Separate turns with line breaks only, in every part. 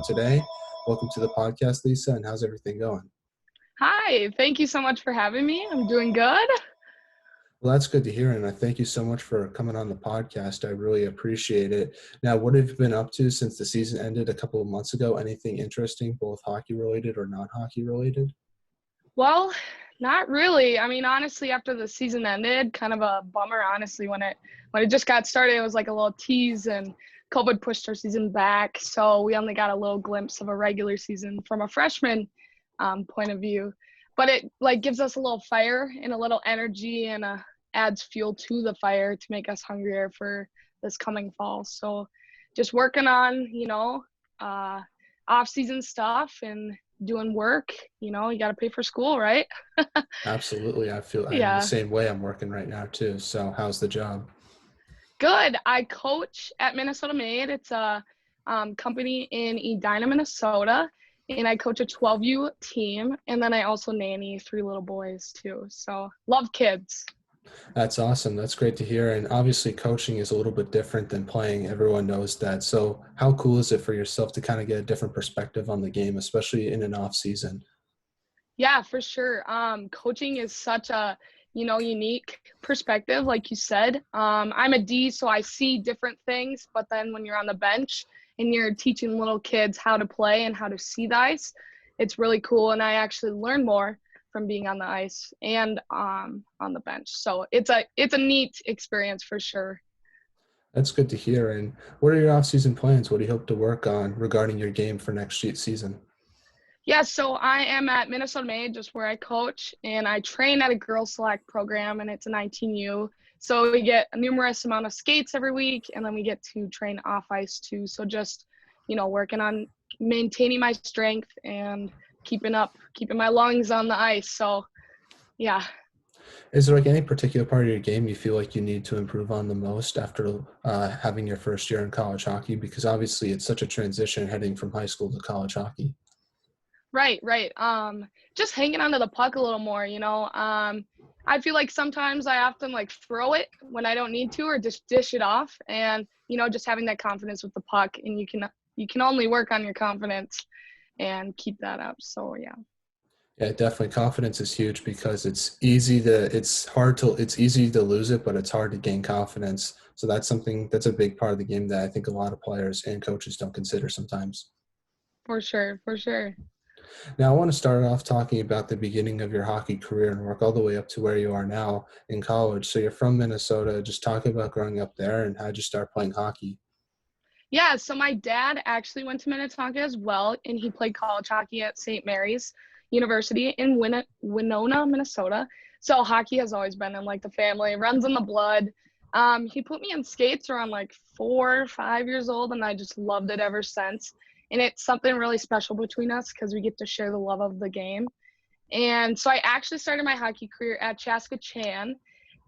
today. Welcome to the podcast, Lisa, and how's everything going?
Hi, thank you so much for having me. I'm doing good.
Well, that's good to hear, and I thank you so much for coming on the podcast. I really appreciate it. Now, what have you been up to since the season ended a couple of months ago? Anything interesting, both hockey related or non-hockey related?
Well, not really. I mean, honestly, after the season ended, kind of a bummer, honestly, when it just got started, it was like a little tease and COVID pushed our season back. So we only got a little glimpse of a regular season from a freshman point of view. But it like gives us a little fire and a little energy and adds fuel to the fire to make us hungrier for this coming fall. So just working on, uh, off-season stuff and doing work. You got to pay for school, right?
Absolutely. I feel I'm the
Yeah.
same way. I'm working right now too. So how's the job?
Good. I coach at Minnesota Made. It's a company in Edina, Minnesota, and I coach a 12U team. And then I also nanny 3 little boys too. So love kids.
That's awesome. That's great to hear. And obviously, coaching is a little bit different than playing. Everyone knows that. So, how cool is it for yourself to kind of get a different perspective on the game, especially in an off season?
Yeah, for sure. Coaching is such a, unique perspective, like you said. I'm a D, so I see different things, but then when you're on the bench and you're teaching little kids how to play and how to see the ice, it's really cool. And I actually learn more from being on the ice and on the bench. So it's a neat experience for sure.
That's good to hear. And what are your off season plans? What do you hope to work on regarding your game for next season?
Yeah, so I am at Minnesota Made, just where I coach, and I train at a girls select program, and it's a 19U. So we get a numerous amount of skates every week, and then we get to train off ice too. So just, working on maintaining my strength and keeping my lungs on the ice. So yeah.
Is there like any particular part of your game you feel like you need to improve on the most after having your first year in college hockey? Because obviously it's such a transition heading from high school to college hockey.
Right, right. Just hanging onto the puck a little more, I feel like sometimes I often like throw it when I don't need to or just dish it off and, just having that confidence with the puck and you can only work on your confidence and keep that up. So, yeah.
Yeah, definitely. Confidence is huge because it's easy to lose it, but it's hard to gain confidence. So that's a big part of the game that I think a lot of players and coaches don't consider sometimes.
For sure, for sure.
Now, I want to start off talking about the beginning of your hockey career and work all the way up to where you are now in college. So you're from Minnesota. Just talk about growing up there and how'd you start playing hockey?
Yeah, so my dad actually went to Minnetonka as well, and he played college hockey at St. Mary's University in Winona, Minnesota. So hockey has always been in like the family, runs in the blood. He put me in skates around like 4 or 5 years old, and I just loved it ever since. And it's something really special between us because we get to share the love of the game. And so I actually started my hockey career at Chaska Chan,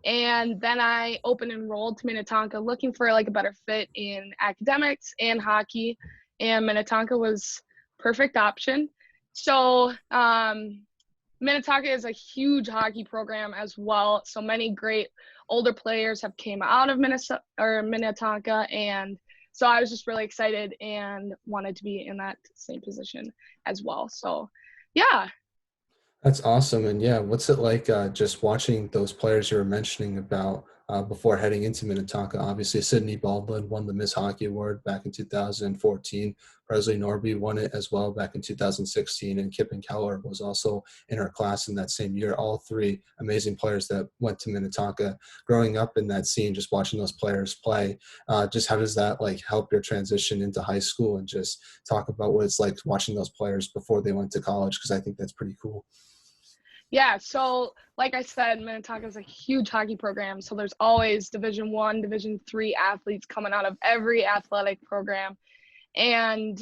and then I open enrolled to Minnetonka looking for like a better fit in academics and hockey. And Minnetonka was perfect option. So Minnetonka is a huge hockey program as well. So many great older players have came out of Minnesota or Minnetonka. And so I was just really excited and wanted to be in that same position as well. So yeah.
That's awesome. And yeah, what's it like just watching those players you were mentioning about before heading into Minnetonka? Obviously, Sydney Baldwin won the Miss Hockey Award back in 2014. Presley Norby won it as well back in 2016. And Kippen Keller was also in her class in that same year. All three amazing players that went to Minnetonka. Growing up in that scene, just watching those players play, just how does that like help your transition into high school and just talk about what it's like watching those players before they went to college? Because I think that's pretty cool.
Yeah, so like I said, Minnetonka is a huge hockey program. So there's always Division 1, Division 3 athletes coming out of every athletic program. And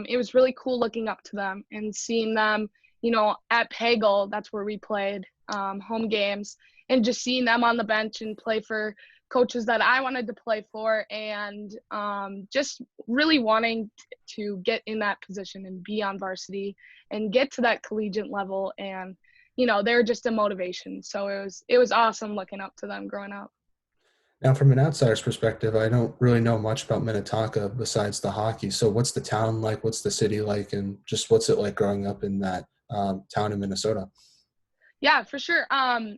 it was really cool looking up to them and seeing them, at Pagel, that's where we played home games, and just seeing them on the bench and play for coaches that I wanted to play for, and just really wanting to get in that position and be on varsity and get to that collegiate level. And they're just a motivation. So it was awesome looking up to them growing up.
Now, from an outsider's perspective, I don't really know much about Minnetonka besides the hockey. So, what's the town like? What's the city like? And just what's it like growing up in that town in Minnesota?
Yeah, for sure.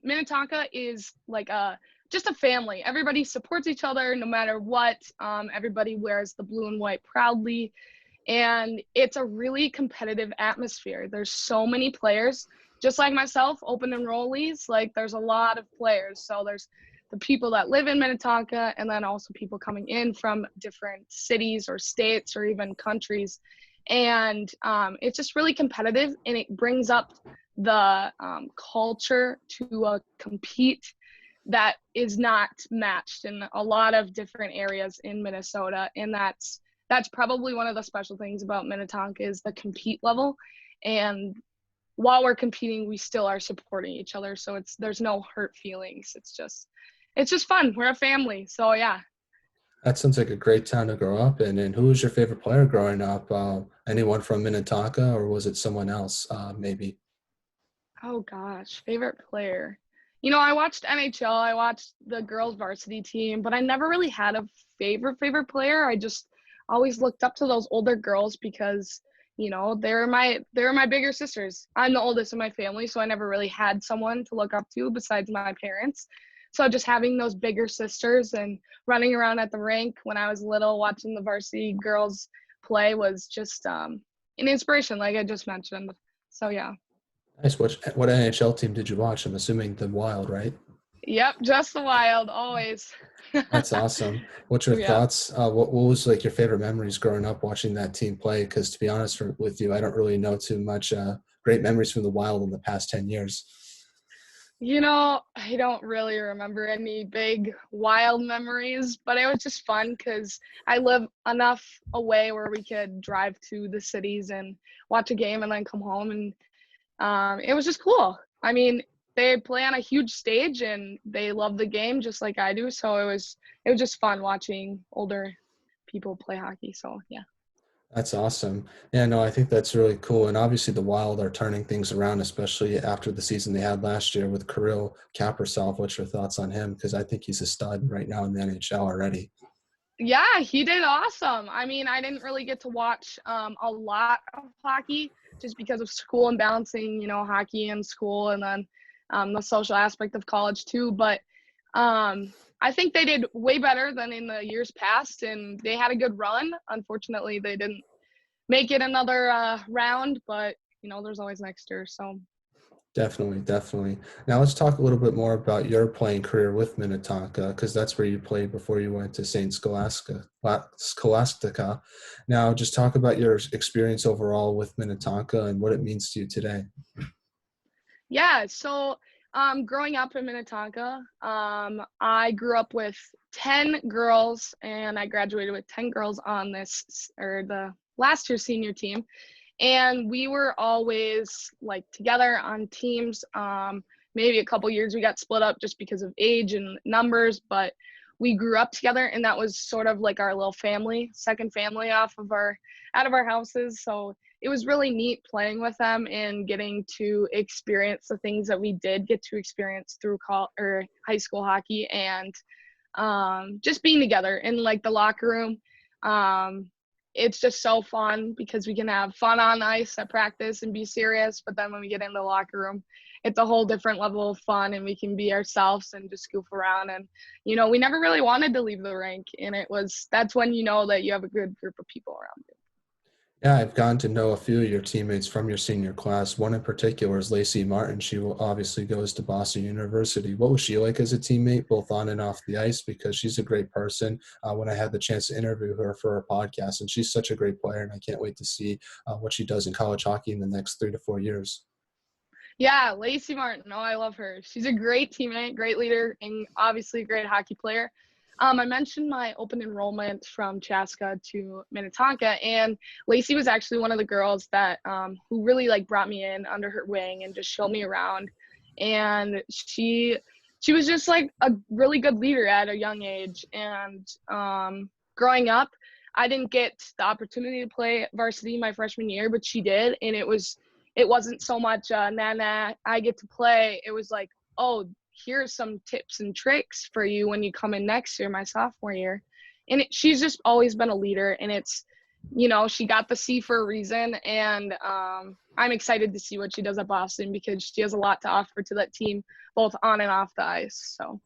Minnetonka is like a just a family. Everybody supports each other no matter what. Everybody wears the blue and white proudly, and it's a really competitive atmosphere. There's so many players, just like myself, open enrollees. Like there's a lot of players. So there's the people that live in Minnetonka, and then also people coming in from different cities or states or even countries. And it's just really competitive, and it brings up the culture to compete that is not matched in a lot of different areas in Minnesota. And that's probably one of the special things about Minnetonka is the compete level. And while we're competing, we still are supporting each other. So there's no hurt feelings. It's just fun. We're a family. So yeah.
That sounds like a great town to grow up in. And who was your favorite player growing up? Anyone from Minnetonka, or was it someone else, maybe?
Oh gosh, favorite player. I watched NHL. I watched the girls varsity team, but I never really had a favorite player. I just always looked up to those older girls because, they were my bigger sisters. I'm the oldest in my family, so I never really had someone to look up to besides my parents. So just having those bigger sisters and running around at the rink when I was little, watching the varsity girls play was just an inspiration, like I just mentioned. So yeah.
Nice. What NHL team did you watch? I'm assuming the Wild, right?
Yep, just the Wild, always.
That's awesome. What's your
Yeah.
thoughts? What was like your favorite memories growing up watching that team play? Because to be honest with you, I don't really know too much. Great memories from the Wild in the past 10 years.
I don't really remember any big Wild memories, but it was just fun because I live enough away where we could drive to the cities and watch a game and then come home. And it was just cool. I mean, they play on a huge stage and they love the game just like I do. So it was just fun watching older people play hockey. So yeah.
That's awesome. Yeah, no, I think that's really cool. And obviously, the Wild are turning things around, especially after the season they had last year with Kirill Kaprizov. What's your thoughts on him? Because I think he's a stud right now in the NHL already.
Yeah, he did awesome. I mean, I didn't really get to watch a lot of hockey just because of school and balancing, hockey and school and then the social aspect of college too. But I think they did way better than in the years past, and they had a good run. Unfortunately, they didn't make it another round, but there's always next year. So
Definitely, definitely. Now let's talk a little bit more about your playing career with Minnetonka, because that's where you played before you went to St. Scholastica. Now, just talk about your experience overall with Minnetonka and what it means to you today.
yeah, so growing up in Minnetonka, I grew up with 10 girls and I graduated with 10 girls on the last year senior team. And we were always like together on teams. Maybe a couple years we got split up just because of age and numbers, but we grew up together and that was sort of like our little family, second family out of our houses. So it was really neat playing with them and getting to experience the things that we did get to experience through high school hockey and just being together in like the locker room. It's just so fun because we can have fun on ice at practice and be serious, but then when we get in the locker room, it's a whole different level of fun and we can be ourselves and just goof around. And we never really wanted to leave the rink, and that's when you know that you have a good group of people around you.
Yeah, I've gotten to know a few of your teammates from your senior class. One in particular is Lacey Martin. She obviously goes to Boston University. What was she like as a teammate, both on and off the ice? Because she's a great person. When I had the chance to interview her for a podcast, and she's such a great player, and I can't wait to see what she does in college hockey in the next 3 to 4 years.
Yeah, Lacey Martin. Oh, I love her. She's a great teammate, great leader, and obviously a great hockey player. I mentioned my open enrollment from Chaska to Minnetonka, and Lacey was actually one of the girls that who really like brought me in under her wing and just showed me around. And she was just like a really good leader at a young age. And growing up, I didn't get the opportunity to play varsity my freshman year, but she did, and it wasn't so much nah, I get to play. It was like, oh, here's some tips and tricks for you when you come in next year, my sophomore year. And she's just always been a leader, and it's, she got the C for a reason. And I'm excited to see what she does at Boston because she has a lot to offer to that team, both on and off the ice. So.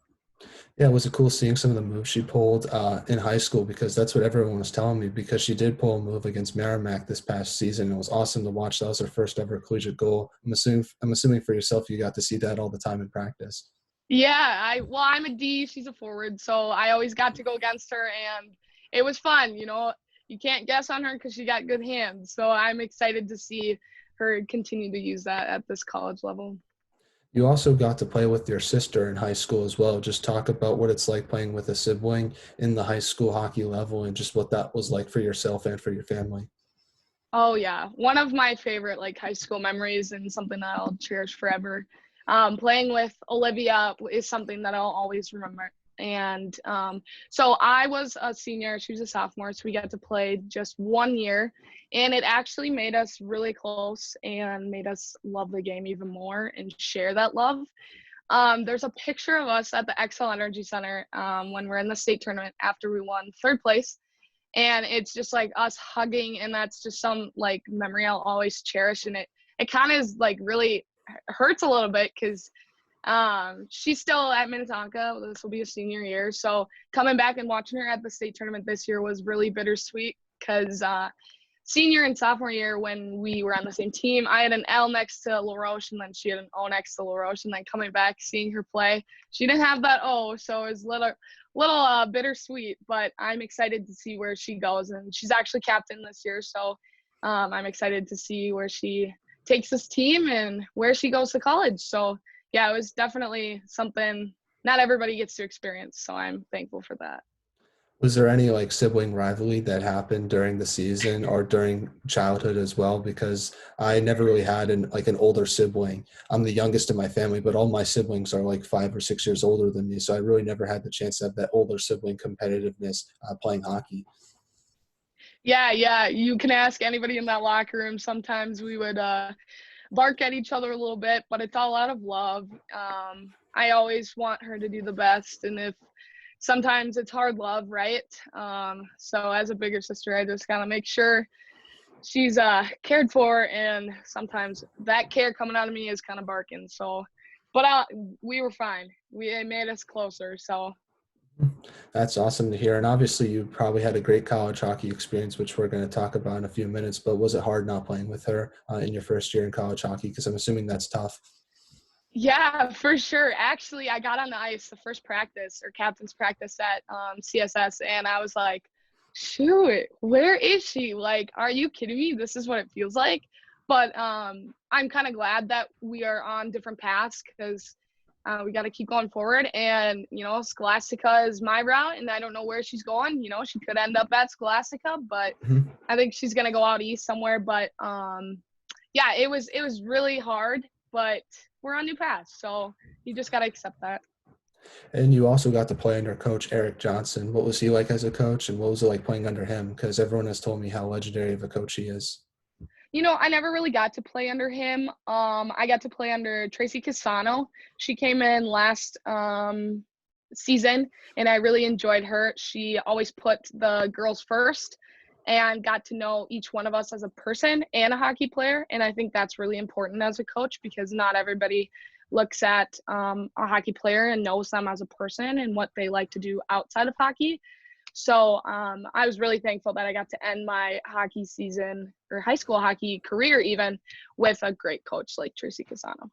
Yeah, it was cool seeing some of the moves she pulled in high school because that's what everyone was telling me because she did pull a move against Merrimack this past season. It was awesome to watch. That was her first ever collegiate goal. I'm assuming for yourself you got to see that all the time in practice.
Yeah, I'm a D, she's a forward, so I always got to go against her, and it was fun. You can't guess on her because she got good hands. So I'm excited to see her continue to use that at this college level.
You also got to play with your sister in high school as well. Just talk about what it's like playing with a sibling in the high school hockey level and just what that was like for yourself and for your family.
Oh yeah, one of my favorite high school memories and something that I'll cherish forever. Playing with Olivia is something that I'll always remember. And so I was a senior, she was a sophomore, so we got to play just 1 year, and it actually made us really close and made us love the game even more and share that love. There's a picture of us at the XL Energy Center when we're in the state tournament after we won third place, and it's just us hugging, and that's just some memory I'll always cherish. And it kind of is really hurts a little bit because she's still at Minnetonka. This will be a senior year, so coming back and watching her at the state tournament this year was really bittersweet because senior and sophomore year when we were on the same team, I had an L next to LaRoche, and then she had an O next to LaRoche, and then coming back seeing her play, she didn't have that O, so it was little bittersweet. But I'm excited to see where she goes, and she's actually captain this year, so I'm excited to see where she takes this team and where she goes to college. So yeah, it was definitely something not everybody gets to experience, so I'm thankful for that.
Was there any sibling rivalry that happened during the season or during childhood as well? Because I never really had an older sibling. I'm the youngest in my family, but all my siblings are 5 or 6 years older than me. So I really never had the chance to have that older sibling competitiveness playing hockey.
Yeah, you can ask anybody in that locker room. Sometimes we would bark at each other a little bit, but it's all out of love. I always want her to do the best, and if sometimes it's hard love, right? So as a bigger sister, I just gotta make sure she's cared for, and sometimes that care coming out of me is kind of barking. So, but we were fine. It made us closer. So
That's awesome to hear. And obviously, you probably had a great college hockey experience, which we're going to talk about in a few minutes. But was it hard not playing with her in your first year in college hockey? Because I'm assuming that's tough.
yeah, for sure. Actually, I got on the ice the first practice or captain's practice at CSS, and I was like, shoot, where is she? Are you kidding me? This is what it feels like. But I'm kind of glad that we are on different paths because we got to keep going forward. And, Scholastica is my route, and I don't know where she's going. She could end up at Scholastica, but
Mhm.
I think she's going to go out east somewhere. But, yeah, it was really hard, but we're on new paths. So you just got to accept that.
And you also got to play under Coach Eric Johnson. What was he like as a coach, and what was it like playing under him? Because everyone has told me how legendary of a coach he is.
I never really got to play under him. I got to play under Tracy Casano. She came in last season, and I really enjoyed her. She always put the girls first and got to know each one of us as a person and a hockey player. And I think that's really important as a coach because not everybody looks at a hockey player and knows them as a person and what they like to do outside of hockey. So I was really thankful that I got to end my hockey season or high school hockey career even with a great coach like Tracy Casano.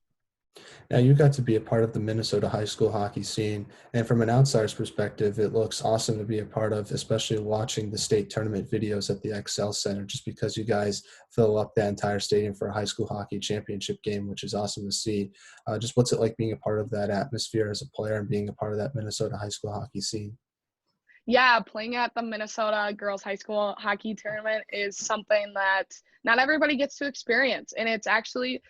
Now, you got to be a part of the Minnesota high school hockey scene, and from an outsider's perspective, it looks awesome to be a part of, especially watching the state tournament videos at the XL Center, just because you guys fill up that entire stadium for a high school hockey championship game, which is awesome to see. Just what's it like being a part of that atmosphere as a player and being a part of that Minnesota high school hockey scene?
Yeah, playing at the Minnesota girls high school hockey tournament is something that not everybody gets to experience. And it's actually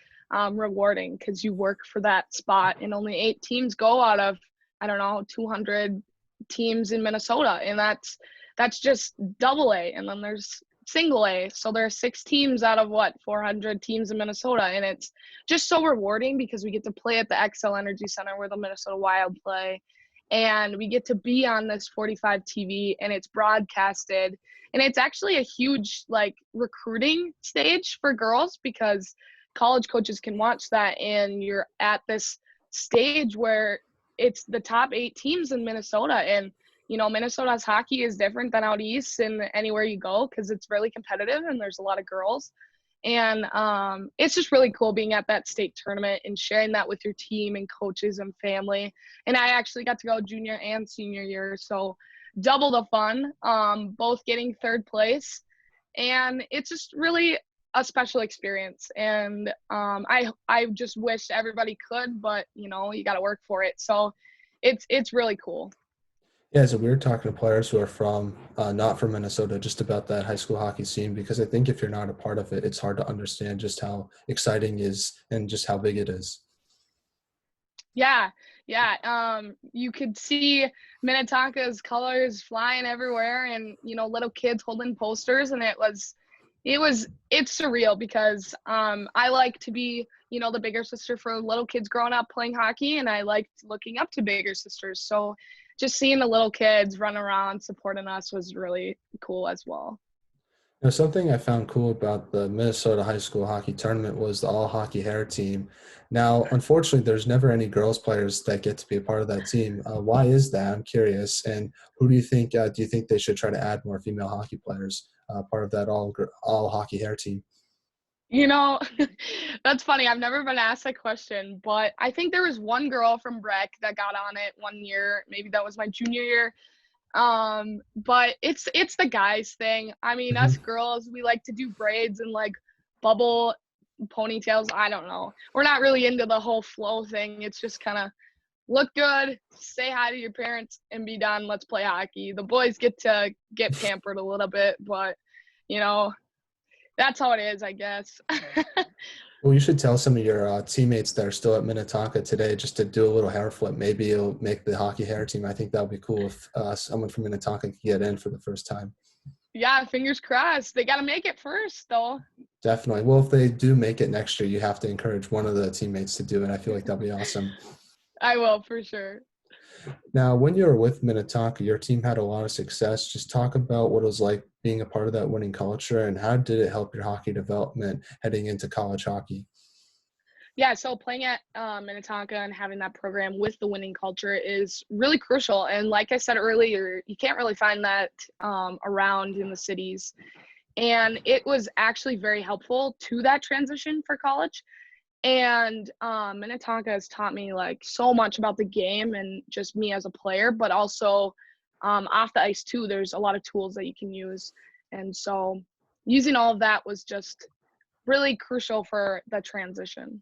rewarding because you work for that spot and only 8 teams go out of, I don't know, 200 teams in Minnesota. And that's just double A. And then there's single A. So there are 6 teams out of 400 teams in Minnesota. And it's just so rewarding because we get to play at the XL Energy Center where the Minnesota Wild play. And we get to be on this 45 TV and it's broadcasted. And it's actually a huge like recruiting stage for girls because college coaches can watch that and you're at this stage where it's the top 8 teams in Minnesota. And Minnesota's hockey is different than out east and anywhere you go because it's really competitive and there's a lot of girls. And it's just really cool being at that state tournament and sharing that with your team and coaches and family. And I actually got to go junior and senior year, so double the fun, both getting 3rd place. And it's just really a special experience. And I just wish everybody could, but, you got to work for it. So it's really cool.
Yeah, so we were talking to players who are from not from Minnesota, just about that high school hockey scene, because I think if you're not a part of it, it's hard to understand just how exciting it is and just how big it is.
Yeah. You could see Minnetonka's colors flying everywhere and, little kids holding posters. And it's surreal because I like to be, the bigger sister for little kids growing up playing hockey. And I liked looking up to bigger sisters. So just seeing the little kids run around supporting us was really cool as well.
Now, something I found cool about the Minnesota high school hockey tournament was the all hockey hair team. Now, unfortunately, there's never any girls players that get to be a part of that team. Why is that? I'm curious. And who do you think they should try to add more female hockey players part of that all hockey hair team?
That's funny. I've never been asked that question, but I think there was one girl from Breck that got on it one year. Maybe that was my junior year. But it's the guys thing. I mean, us
Mm-hmm.
girls, we like to do braids and like bubble ponytails. I don't know. We're not really into the whole flow thing. It's just kind of look good, say hi to your parents, and be done. Let's play hockey. The boys get to get pampered a little bit, but you know, that's how it is, I guess.
Well, you should tell some of your teammates that are still at Minnetonka today just to do a little hair flip. Maybe it'll make the hockey hair team. I think that would be cool if someone from Minnetonka could get in for the first time.
Yeah, fingers crossed. They got to make it first, though.
Definitely. Well, if they do make it next year, you have to encourage one of the teammates to do it. I feel like that'd be awesome.
I will, for sure.
Now, when you were with Minnetonka, your team had a lot of success. Just talk about what it was like being a part of that winning culture and how did it help your hockey development heading into college hockey?
Yeah, so playing at Minnetonka and having that program with the winning culture is really crucial. And like I said earlier, you can't really find that around in the cities. And it was actually very helpful to that transition for college. And Minnetonka has taught me like so much about the game and just me as a player, but also off the ice too. There's a lot of tools that you can use. And so using all of that was just really crucial for the transition.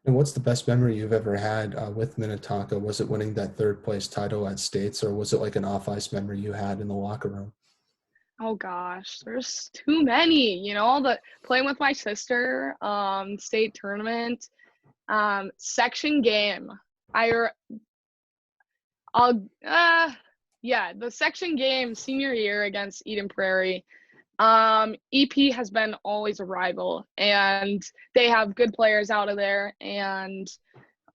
And what's the best memory you've ever had with Minnetonka? Was it winning that third place title at States, or was it like an off ice memory you had in the locker room?
Oh gosh, there's too many, the playing with my sister, state tournament, section game. I I'll yeah, the section game senior year against Eden Prairie. EP has been always a rival and they have good players out of there and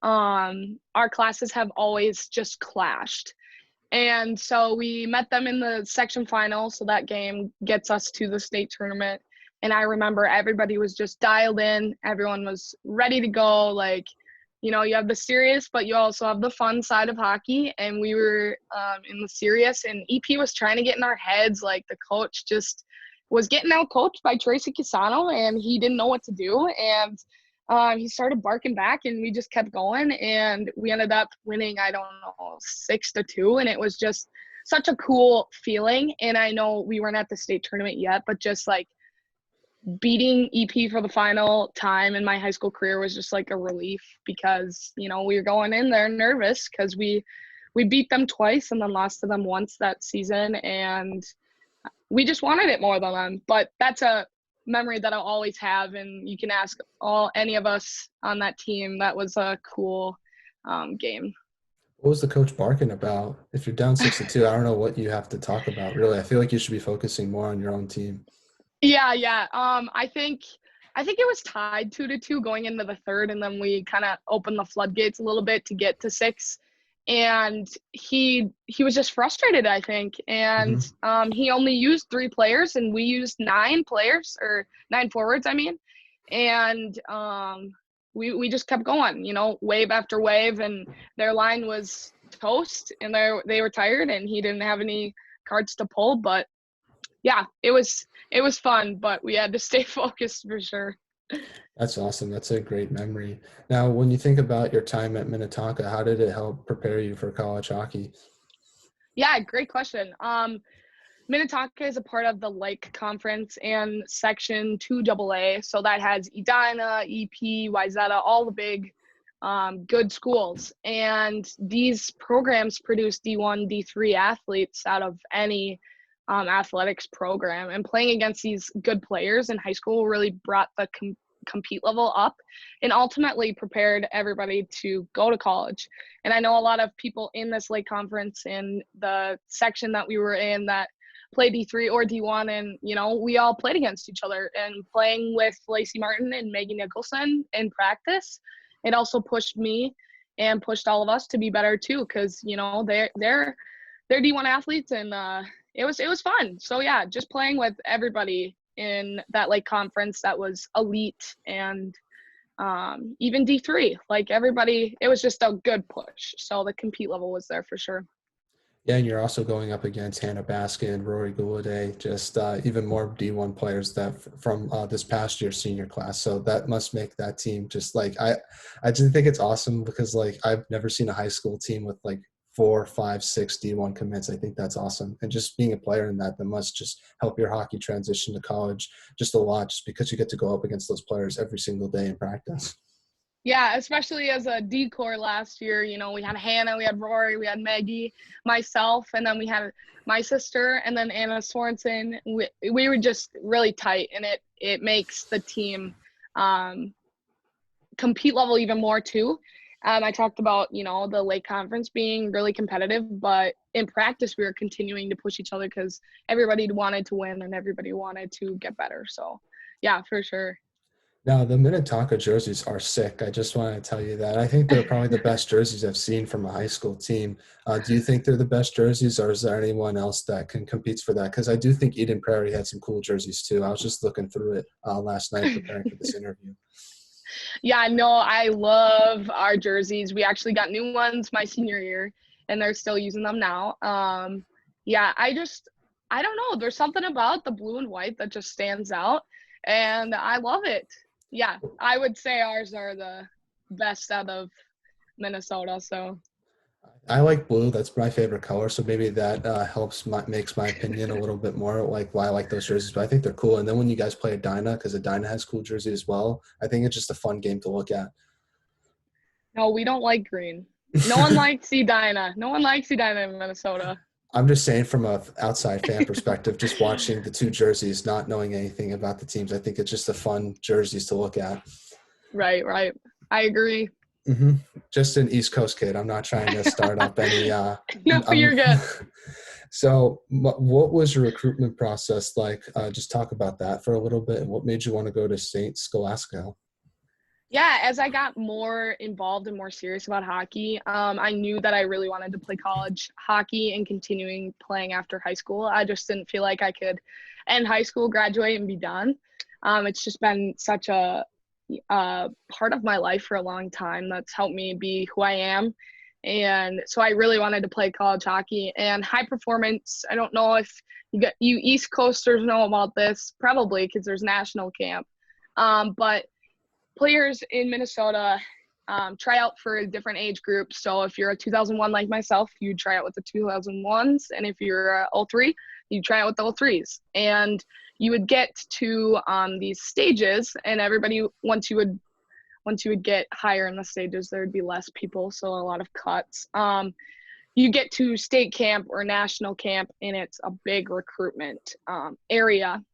our classes have always just clashed. And so we met them in the section final. So that game gets us to the state tournament. And I remember everybody was just dialed in. Everyone was ready to go. Like, you have the serious, but you also have the fun side of hockey. And we were in the serious and EP was trying to get in our heads. Like the coach just was getting out coached by Tracy Casano and he didn't know what to do. And he started barking back and we just kept going and we ended up winning, I don't know, 6-2. And it was just such a cool feeling. And I know we weren't at the state tournament yet, but just like beating EP for the final time in my high school career was just like a relief because, we were going in there nervous because we beat them twice and then lost to them once that season. And we just wanted it more than them. But that's a memory that I'll always have, and you can ask any of us on that team. That was a cool game.
What was the coach barking about? If you're down 6-2, I don't know what you have to talk about, really. I feel like you should be focusing more on your own team.
Yeah. I think it was tied 2-2 going into the third, and then we kind of opened the floodgates a little bit to get to six. And he was just frustrated, I think. And
Hmm.
he only used three players, and we used nine players or nine forwards, I mean. And we just kept going, wave after wave, and their line was toast, and they were tired, and he didn't have any cards to pull, but yeah, it was fun, but we had to stay focused for sure.
That's awesome. That's a great memory. Now, when you think about your time at Minnetonka, how did it help prepare you for college hockey?
Yeah, great question. Minnetonka is a part of the Lake Conference and Section 2AA, so that has Edina, EP, Wayzata, all the big good schools. And these programs produce D1, D3 athletes out of any athletics program. And playing against these good players in high school really brought the compete level up and ultimately prepared everybody to go to college. And I know a lot of people in this Lake Conference in the section that we were in that play D3 or D1, and we all played against each other. And playing with Lacey Martin and Maggie Nicholson in practice, it also pushed me and pushed all of us to be better too, because they're D1 athletes, and it was fun. So yeah, just playing with everybody in that Lake Conference that was elite, and even D3, like everybody, it was just a good push. So the compete level was there for sure.
Yeah, and you're also going up against Hannah Baskin, Rory Gouladay, just even more D1 players that from this past year's senior class. So that must make that team just like I just think it's awesome because like I've never seen a high school team with like 4, 5, 6 D1 commits. I think that's awesome, and just being a player in that must just help your hockey transition to college just a lot, just because you get to go up against those players every single day in practice.
Yeah, especially as a decor last year, we had Hannah, we had Rory, we had Maggie, myself, and then we had my sister, and then Anna Sorensen. We were just really tight, and it makes the team um, compete level even more too. I talked about the Lake Conference being really competitive, but in practice we were continuing to push each other because everybody wanted to win and everybody wanted to get better. So yeah, for sure.
Now, the Minnetonka jerseys are sick. I just want to tell you that. I think they're probably the best jerseys I've seen from a high school team. Do you think they're the best jerseys, or is there anyone else that can compete for that? Because I do think Eden Prairie had some cool jerseys too. I was just looking through it last night preparing for this interview.
Yeah, no, I love our jerseys. We actually got new ones my senior year, and they're still using them now. Yeah, I don't know. There's something about the blue and white that just stands out, and I love it. Yeah, I would say ours are the best out of Minnesota. So
I like blue. That's my favorite color. So maybe that makes my opinion a little bit more like why I like those jerseys. But I think they're cool. And then when you guys play Edina, because Edina has cool jerseys as well, I think it's just a fun game to look at.
no, we don't like green. No one likes Edina. No one likes Edina in Minnesota.
I'm just saying from a outside fan perspective, just watching the two jerseys, not knowing anything about the teams, I think it's just a fun jerseys to look at.
Right, right. I agree.
Hmm. Just an East Coast kid. I'm not trying to start up any.
No,
I'm.
you're good.
So, what was your recruitment process like? Just talk about that for a little bit, and what made you want to go to Saint Scholastica?
Yeah, as I got more involved and more serious about hockey, I knew that I really wanted to play college hockey and continuing playing after high school. I just didn't feel like I could end high school, graduate, and be done. It's just been such a part of my life for a long time that's helped me be who I am. And so I really wanted to play college hockey and high performance. I don't know if you East Coasters know about this, probably because there's national camp. But players in Minnesota try out for different age groups. So if you're a 2001 like myself, you try out with the 2001s, and if you're a 03, you try out with the 03s. And you would get to these stages, and everybody once you would get higher in the stages, there would be less people, so a lot of cuts. You get to state camp or national camp, and it's a big recruitment area,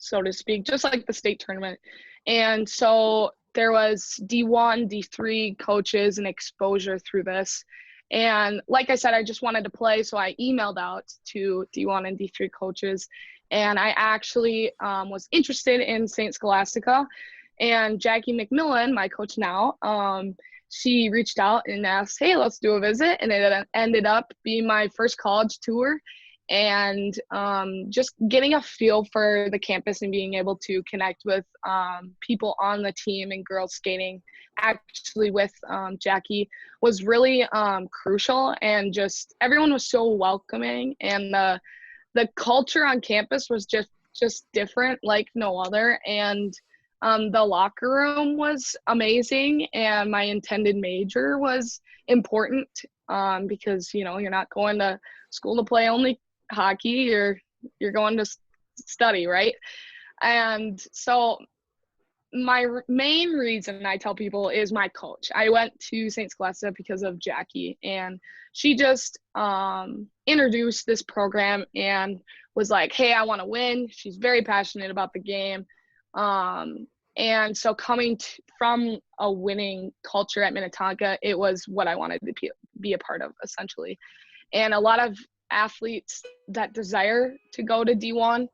so to speak, just like the state tournament. And so there was D1, D3 coaches and exposure through this. And like I said, I just wanted to play. So I emailed out to D1 and D3 coaches and I actually was interested in St. Scholastica. And Jackie McMillan, my coach now, she reached out and asked, hey, let's do a visit. And it ended up being my first college tour, and just getting a feel for the campus and being able to connect with people on the team and girls skating actually with Jackie was really crucial. And just everyone was so welcoming, and the culture on campus was just different like no other. And the locker room was amazing, and my intended major was important, because you're not going to school to play only hockey. You're going to study, right? And so my main reason I tell people is my coach. I went to St. Scholastica because of Jackie, and she just introduced this program and was like, hey, I want to win. She's very passionate about the game. And so coming from a winning culture at Minnetonka, it was what I wanted to be a part of, essentially. And a lot of athletes that desire to go to D1,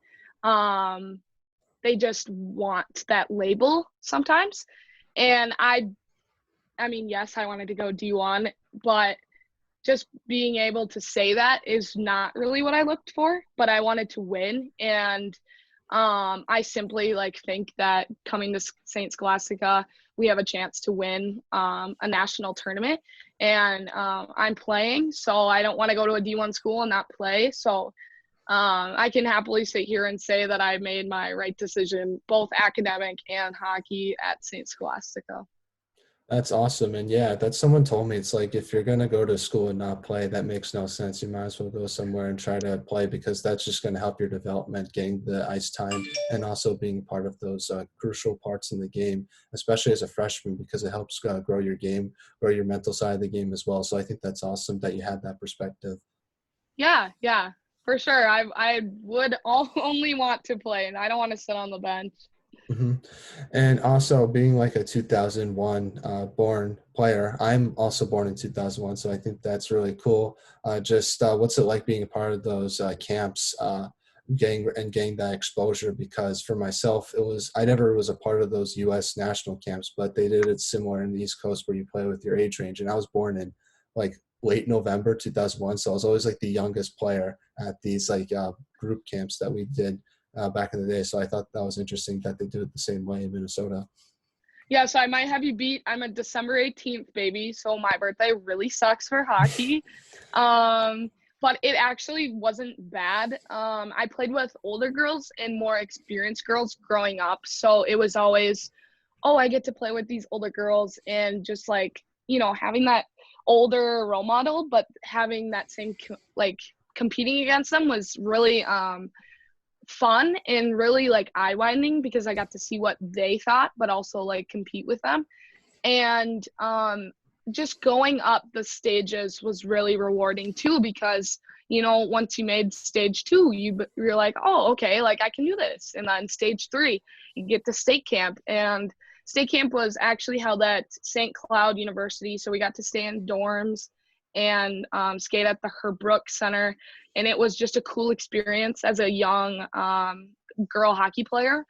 they just want that label sometimes. And I mean, yes, I wanted to go D1, but just being able to say that is not really what I looked for, but I wanted to win. And I simply think that coming to St. Scholastica, we have a chance to win a national tournament, and I'm playing, so I don't want to go to a D1 school and not play. So I can happily sit here and say that I made my right decision, both academic and hockey, at St. Scholastica.
That's awesome. And yeah, that's someone told me it's like if you're going to go to school and not play, that makes no sense. You might as well go somewhere and try to play, because that's just going to help your development, getting the ice time, and also being part of those crucial parts in the game, especially as a freshman, because it helps grow your game, grow your mental side of the game as well. So I think that's awesome that you had that perspective.
Yeah, for sure. I would only want to play, and I don't want to sit on the bench.
hmm And also being like a 2001 born player, I'm also born in 2001, so I think that's really cool. Just what's it like being a part of those camps, getting that exposure? Because for myself, I never was a part of those U.S. national camps, but they did it similar in the East Coast where you play with your age range. And I was born in like late November 2001, so I was always like the youngest player at these group camps that we did back in the day. So I thought that was interesting that they do it the same way in Minnesota.
Yeah, so I might have you beat. I'm a December 18th baby, so my birthday really sucks for hockey. But it actually wasn't bad. I played with older girls and more experienced girls growing up, so it was always, oh, I get to play with these older girls, and just having that older role model, but having that same competing against them was really fun and really eye-widening, because I got to see what they thought, but also compete with them. And just going up the stages was really rewarding too, because once you made stage 2, you're like, oh, okay, I can do this. And then stage 3, you get to state camp, and state camp was actually held at St. Cloud University, so we got to stay in dorms and skate at the Herb Brooks Center. And it was just a cool experience as a young girl hockey player,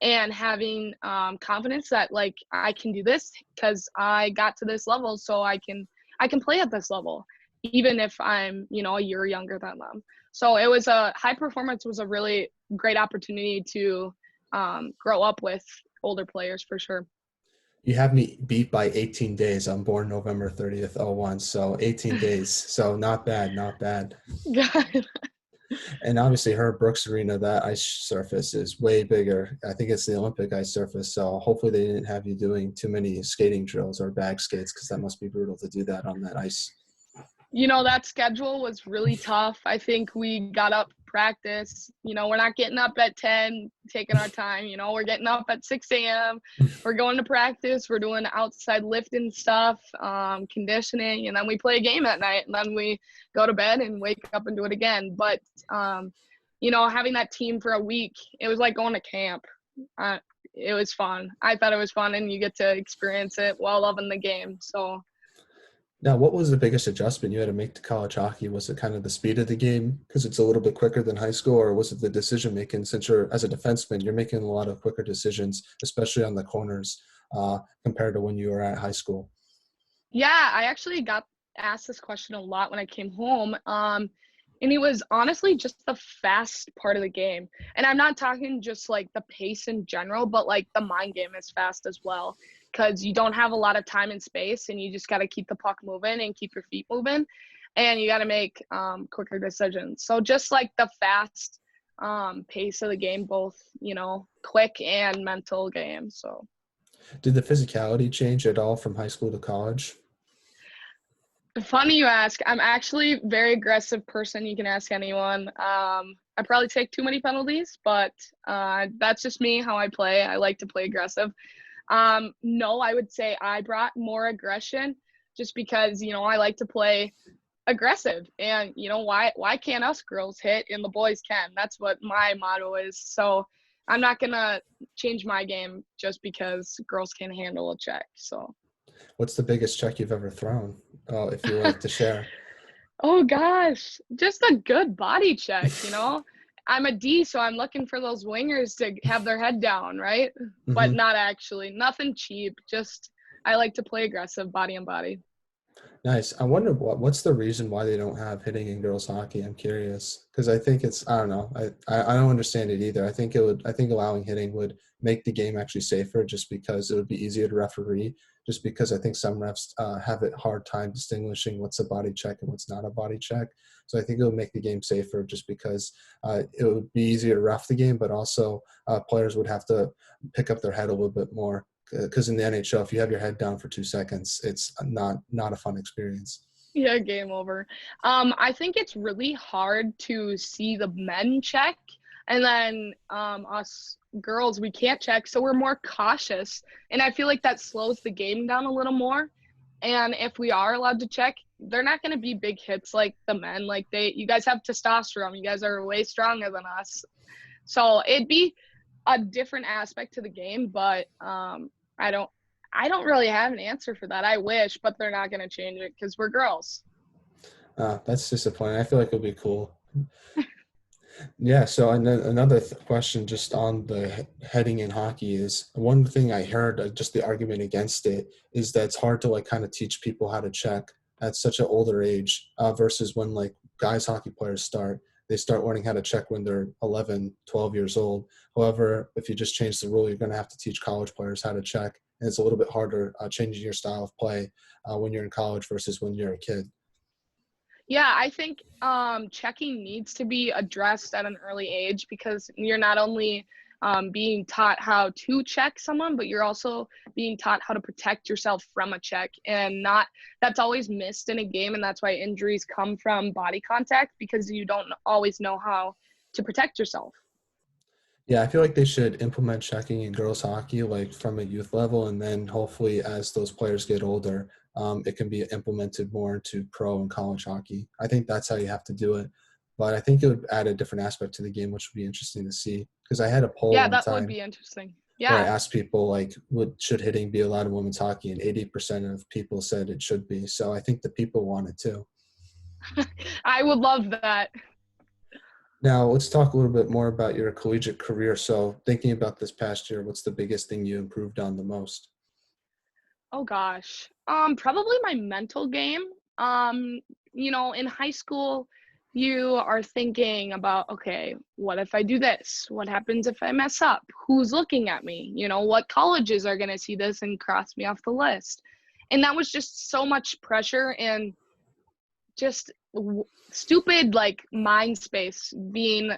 and having confidence that I can do this because I got to this level, so I can play at this level, even if I'm a year younger than them. So it was high performance was a really great opportunity to grow up with older players, for sure.
You have me beat by 18 days. I'm born November 30th, 01. So 18 days. So not bad, not bad.
Good.
And obviously Herb Brooks Arena, that ice surface is way bigger. I think it's the Olympic ice surface. So hopefully they didn't have you doing too many skating drills or bag skates, because that must be brutal to do that on that ice.
That schedule was really tough. I think we got up practice. We're not getting up at 10, taking our time. We're getting up at 6 a.m. We're going to practice. We're doing outside lifting stuff, conditioning, and then we play a game at night. And then we go to bed and wake up and do it again. But, having that team for a week, it was like going to camp. It was fun. I thought it was fun, and you get to experience it while loving the game. So
Now, what was the biggest adjustment you had to make to college hockey? Was it kind of the speed of the game because it's a little bit quicker than high school, or was it the decision making? Since you're as a defenseman, you're making a lot of quicker decisions, especially on the corners, compared to when you were at high school.
Yeah, I actually got asked this question a lot when I came home. And it was honestly just the fast part of the game. And I'm not talking just like the pace in general, but like the mind game is fast as well. Because you don't have a lot of time and space, and you just got to keep the puck moving and keep your feet moving. And you got to make quicker decisions. So just like the fast pace of the game, both, quick and mental game. So.
Did the physicality change at all from high school to college?
Funny you ask. I'm actually a very aggressive person. You can ask anyone. I probably take too many penalties, but that's just me, how I play. I like to play aggressive. No, I would say I brought more aggression just because, I like to play aggressive. And, why can't us girls hit and the boys can? That's what my motto is. So I'm not going to change my game just because girls can't handle a check. So.
What's the biggest check you've ever thrown? If you would like to share.
Oh gosh, just a good body check. I'm a D, so I'm looking for those wingers to have their head down, right? But
Hmm.
not actually. Nothing cheap. Just I like to play aggressive body on body.
Nice. I wonder what's the reason why they don't have hitting in girls hockey. I'm curious because I think it's I don't know. I don't understand it either. I think allowing hitting would make the game actually safer just because it would be easier to referee. Just because I think some refs have a hard time distinguishing what's a body check and what's not a body check. So I think it would make the game safer just because it would be easier to ref the game, but also players would have to pick up their head a little bit more because in the NHL, if you have your head down for 2 seconds, it's not a fun experience.
Yeah, game over. I think it's really hard to see the men check, and then us girls we can't check, so we're more cautious, and I feel like that slows the game down a little more. And if we are allowed to check, they're not going to be big hits like the men. Like you guys have testosterone. You guys are way stronger than us, so it'd be a different aspect to the game. But I don't I don't really have an answer for that. I wish, but they're not going to change it because we're girls.
That's disappointing. I feel like it'll be cool. Yeah. So and then another question just on the heading in hockey is one thing I heard just the argument against it is that it's hard to like kind of teach people how to check at such an older age versus when like guys hockey players start. They start learning how to check when they're 11, 12 years old. However, if you just change the rule, you're going to have to teach college players how to check. And it's a little bit harder changing your style of play when you're in college versus when you're a kid.
Yeah, I think checking needs to be addressed at an early age because you're not only being taught how to check someone, but you're also being taught how to protect yourself from a check. And not that's always missed in a game, and that's why injuries come from body contact because you don't always know how to protect yourself.
Yeah, I feel like they should implement checking in girls hockey like from a youth level, and then hopefully as those players get older, it can be implemented more into pro and college hockey. I think that's how you have to do it. But I think it would add a different aspect to the game, which would be interesting to see. Because I had a poll
Yeah,
one
that would
time
be interesting.
where I
Yeah.
asked people like, "Would should hitting be allowed in women's hockey?" And 80% of people said it should be. So I think the people want it too.
I would love that.
Now let's talk a little bit more about your collegiate career. So thinking about this past year, what's the biggest thing you improved on the most?
Oh gosh. Probably my mental game. Um, in high school, you are thinking about, okay, what if I do this? What happens if I mess up? Who's looking at me? What colleges are going to see this and cross me off the list? And that was just so much pressure and just stupid like mind space being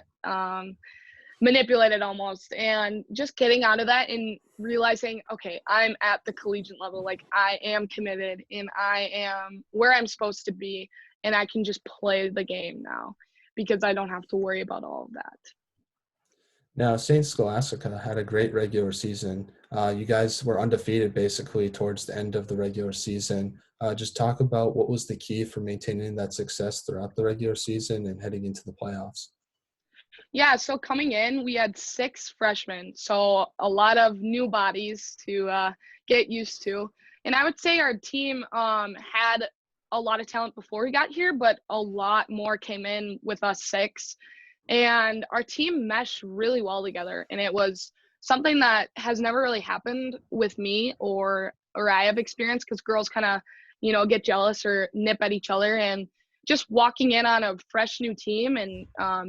manipulated almost, and just getting out of that and realizing, okay, I'm at the collegiate level, like I am committed and I am where I'm supposed to be, and I can just play the game now because I don't have to worry about all of that.
Now, Saint Scholastica had a great regular season. You guys were undefeated basically towards the end of the regular season. Just talk about what was the key for maintaining that success throughout the regular season and heading into the playoffs.
Yeah, so coming in, we had 6 freshmen, so a lot of new bodies to get used to. And I would say our team had a lot of talent before we got here, but a lot more came in with us 6. And our team meshed really well together. And it was something that has never really happened with me or I have experienced, because girls kind of, get jealous or nip at each other. And just walking in on a fresh new team and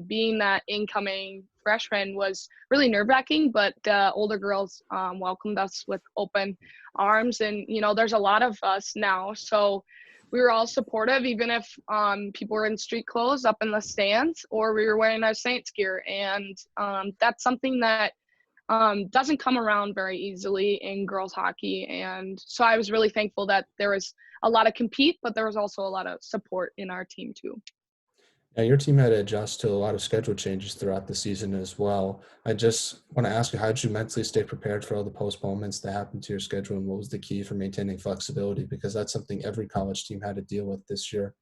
being that incoming freshman was really nerve-wracking, but the older girls welcomed us with open arms. And, there's a lot of us now. So we were all supportive, even if people were in street clothes up in the stands or we were wearing our Saints gear. And that's something that doesn't come around very easily in girls hockey. And so I was really thankful that there was a lot of compete, but there was also a lot of support in our team too.
Yeah, your team had to adjust to a lot of schedule changes throughout the season as well. I just want to ask you, how did you mentally stay prepared for all the postponements that happened to your schedule, and what was the key for maintaining flexibility? Because that's something every college team had to deal with this year.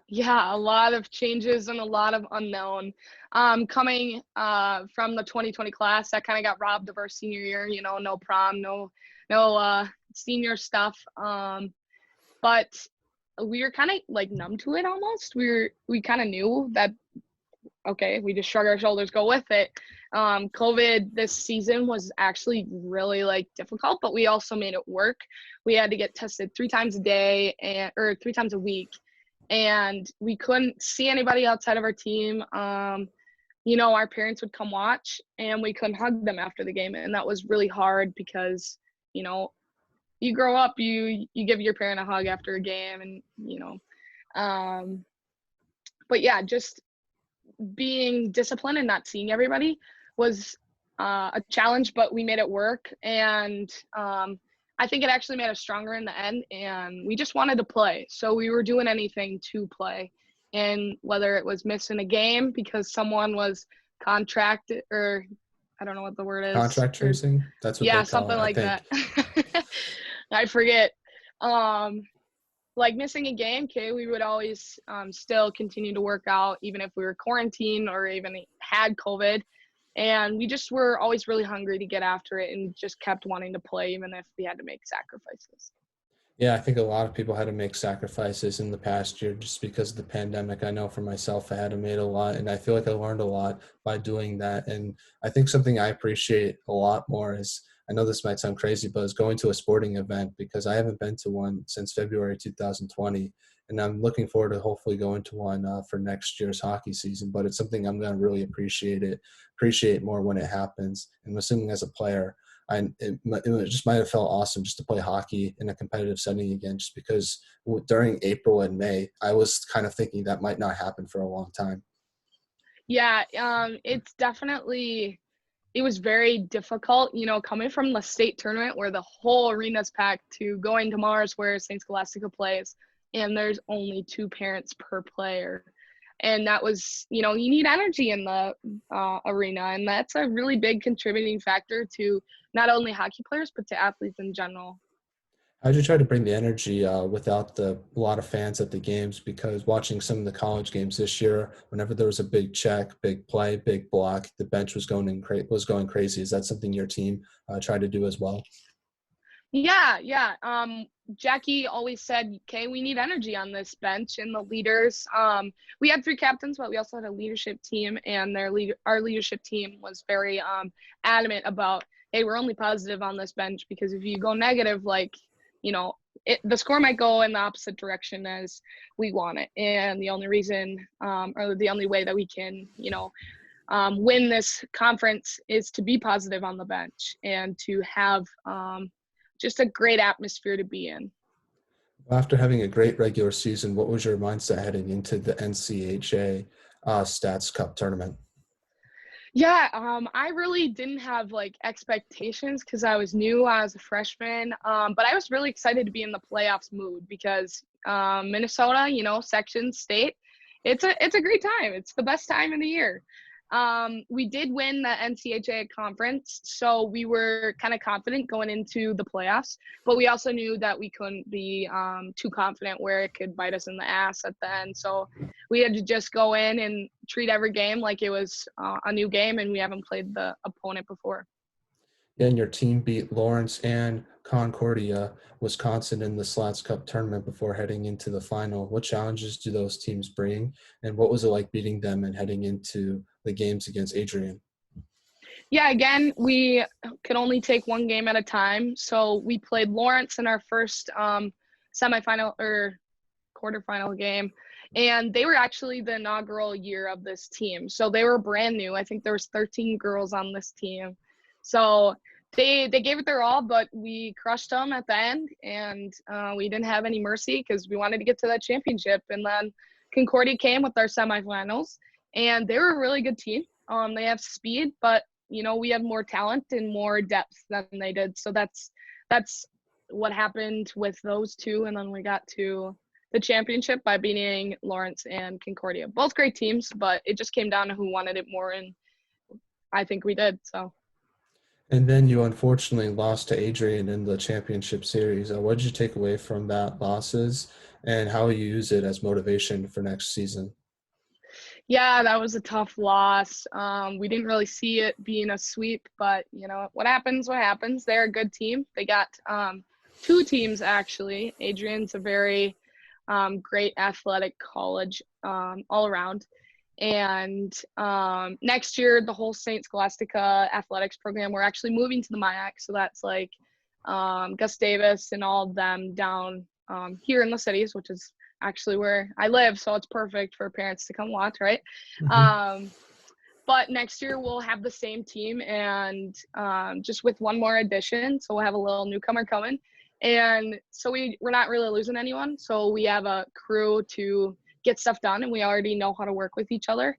Yeah, a lot of changes and a lot of unknown. Coming from the 2020 class that kind of got robbed of our senior year, no prom, no senior stuff. But we were kind of like numb to it almost. We kind of knew that, okay, we just shrug our shoulders, go with it. COVID this season was actually really like difficult, but we also made it work. We had to get tested 3 times a day or 3 times a week, and we couldn't see anybody outside of our team. Our parents would come watch and we couldn't hug them after the game. And that was really hard because, you grow up, you give your parent a hug after a game and, but yeah, just being disciplined and not seeing everybody was a challenge, but we made it work. And I think it actually made us stronger in the end, and we just wanted to play. So we were doing anything to play. And whether it was missing a game because someone was contracted, or I don't know what the word is.
Contract tracing, that's what they
Yeah,
call
something
it, I
like
think.
that. I forget. Like missing a game, okay, we would always still continue to work out, even if we were quarantined or even had COVID. And we just were always really hungry to get after it and just kept wanting to play, even if we had to make sacrifices.
Yeah, I think a lot of people had to make sacrifices in the past year just because of the pandemic. I know for myself, I had to make a lot, and I feel like I learned a lot by doing that. And I think something I appreciate a lot more is, I know this might sound crazy, but is going to a sporting event, because I haven't been to one since February 2020. And I'm looking forward to hopefully going to one for next year's hockey season. But it's something I'm going to really appreciate more when it happens. And assuming as a player, it just might have felt awesome just to play hockey in a competitive setting again, just because during April and May, I was kind of thinking that might not happen for a long time.
Yeah, it was very difficult, coming from the state tournament where the whole arena's packed to going to Mars where St. Scholastica plays, and there's only 2 parents per player. And that was, you need energy in the arena, and that's a really big contributing factor to not only hockey players, but to athletes in general.
How'd you try to bring the energy without a lot of fans at the games? Because watching some of the college games this year, whenever there was a big check, big play, big block, the bench was going crazy. Is that something your team tried to do as well?
Yeah, yeah. Jackie always said, okay, we need energy on this bench, and the leaders. We had 3 captains, but we also had a leadership team, and our leadership team was very adamant about, hey, we're only positive on this bench, because if you go negative, like, the score might go in the opposite direction as we want it. And the only reason, or the only way that we can, win this conference is to be positive on the bench and to have just a great atmosphere to be in.
After having a great regular season, what was your mindset heading into the NCHA Stats Cup tournament?
Yeah, I really didn't have like expectations because I was new as a freshman, but I was really excited to be in the playoffs mood because Minnesota, section state, it's a great time. It's the best time of the year. We did win the NCHA conference, so we were kind of confident going into the playoffs, but we also knew that we couldn't be too confident where it could bite us in the ass at the end. So we had to just go in and treat every game like it was a new game, and we haven't played the opponent before.
And your team beat Lawrence and Concordia, Wisconsin in the Slats Cup tournament before heading into the final. What challenges do those teams bring, and what was it like beating them and heading into the games against Adrian?
Yeah, again, we could only take one game at a time. So we played Lawrence in our first semifinal or quarterfinal game, and they were actually the inaugural year of this team. So they were brand new. I think there was 13 girls on this team. So they gave it their all, but we crushed them at the end, and we didn't have any mercy because we wanted to get to that championship. And then Concordia came with our semifinals, and they were a really good team. They have speed, but we have more talent and more depth than they did. So that's what happened with those two, and then we got to the championship by beating Lawrence and Concordia. Both great teams, but it just came down to who wanted it more, and I think we did. So
And then you unfortunately lost to Adrian in the championship series. What did you take away from that losses, and how will you use it as motivation for next season?
yeah, that was a tough loss. We didn't really see it being a sweep, but what happens, what happens. They're a good team. They got two teams actually. Adrian's a very great athletic college all around. And next year, the whole St. Scholastica athletics program, we're actually moving to the MIAC. So that's like Gus Davis and all of them down here in the cities, which is actually where I live. So it's perfect for parents to come watch, right?
Mm-hmm.
Um, but next year we'll have the same team and just with one more addition. So we'll have a little newcomer coming. And so we're not really losing anyone. So we have a crew to get stuff done and we already know how to work with each other.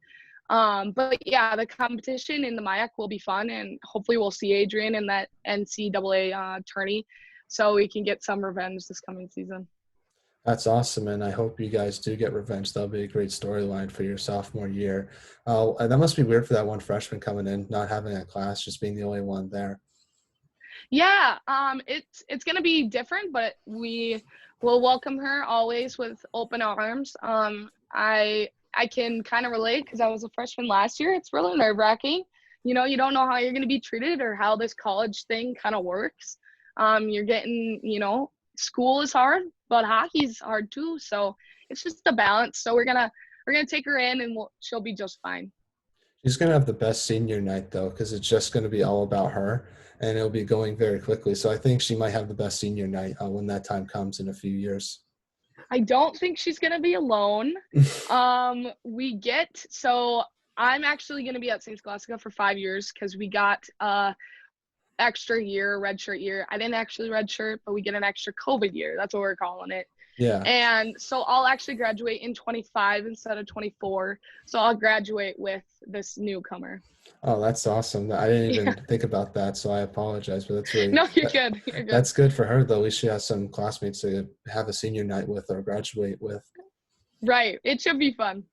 But yeah, the competition in the MIAC will be fun and hopefully we'll see Adrian in that NCAA tourney so we can get some revenge this coming season.
That's awesome, and I hope you guys do get revenge. That'll be a great storyline for your sophomore year. And that must be weird for that one freshman coming in, not having a class, just being the only one there.
Yeah, it's gonna be different, but we will welcome her always with open arms. I can kind of relate because I was a freshman last year. It's really nerve-wracking. You don't know how you're gonna be treated or how this college thing kind of works. You're getting, school is hard, but hockey's hard too. So it's just a balance. So we're gonna take her in and she'll be just fine.
She's going to have the best senior night, though, because it's just going to be all about her, and it'll be going very quickly. So I think she might have the best senior night when that time comes in a few years.
I don't think she's gonna be alone. So I'm actually gonna be at St. Scholastica for 5 years because we got extra year, redshirt year. I didn't actually redshirt, but we get an extra COVID year. That's what we're calling it.
Yeah.
And so I'll actually graduate in 25 instead of 24. So I'll graduate with this newcomer.
Oh, that's awesome. I didn't
Yeah.
even think about that, so I apologize. But that's really
No, you're good. You're good.
that's good for her, though. At least she has some classmates to have a senior night with or graduate with.
Right. It should be fun.